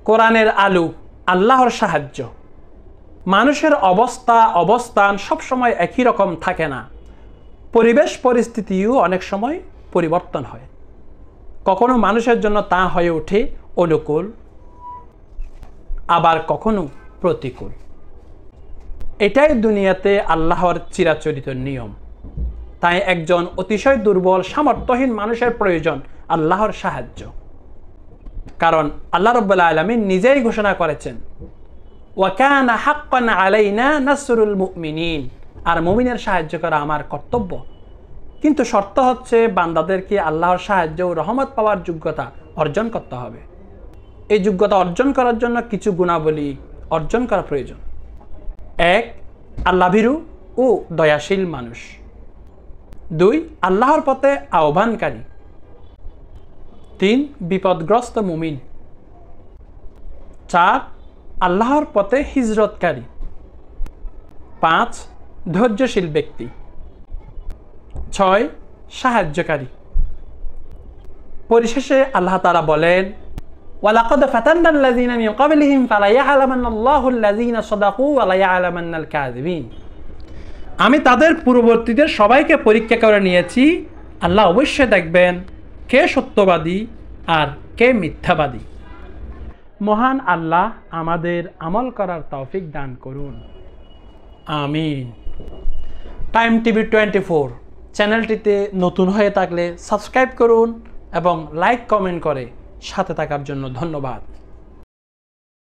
কোরআনের আলো, আল্লাহর সাহায্য। মানুষের অবস্থান সবসময় একই রকম থাকে না। পরিবেশ পরিস্থিতিও অনেক সময় পরিবর্তন হয়। কখনো মানুষের জন্য তা হয়ে ওঠে অনুকূল, আবার কখনো প্রতিকূল। এটাই দুনিয়াতে আল্লাহর চিরাচরিত নিয়ম। তাই একজন অতিশয় দুর্বল সামর্থ্যহীন মানুষের প্রয়োজন আল্লাহর সাহায্য। কারণ আল্লাহ রাব্বুল আলামিন নিজেই ঘোষণা করেছেন, ওয়া কানা হাক্কান আলাইনা নাসরুল মুমিনিন, আর মুমিনের সাহায্য করা আমার কর্তব্য। কিন্তু শর্ত হচ্ছে বান্দাদেরকে আল্লাহর সাহায্য ও রহমত পাওয়ার যোগ্যতা অর্জন করতে হবে। এই যোগ্যতা অর্জন করার জন্য কিছু গুণাবলী অর্জন করা প্রয়োজন। 1. আল্লাহভীরু ও দয়াশীল মানুষ। 2. আল্লাহর পথে আহ্বানকারী। 3. বিপদগ্রস্ত মুমিন। 4. আল্লাহর পথে হিজরতকারী। 5. ধৈর্যশীল ব্যক্তি। 6. সাহায্যকারী। পরিশেষে আল্লাহ তাআলা বলেন, ওয়ালাকাদ ফাতান্নাল্লাযীনা মিন ক্বাবলিহিম ফালায়া'লামান্নাল্লাহুল্লাযীনা সাদাকু ওয়া লায়া'লামান্নাল কাযিবিন। আমি তাদের পূর্ববর্তীদের সবাইকে পরীক্ষা করে নিয়েছি। আল্লাহ অবশ্যই দেখবেন কে সত্যবাদী আর কে মিথ্যাবাদী। মহান আল্লাহ আমাদের আমল করার তৌফিক দান করুন, আমিন। টাইম টিভি 24 চ্যানেলটিতে নতুন হয়ে থাকলে সাবস্ক্রাইব করুন এবং লাইক কমেন্ট করে সাথে থাকার জন্য ধন্যবাদ।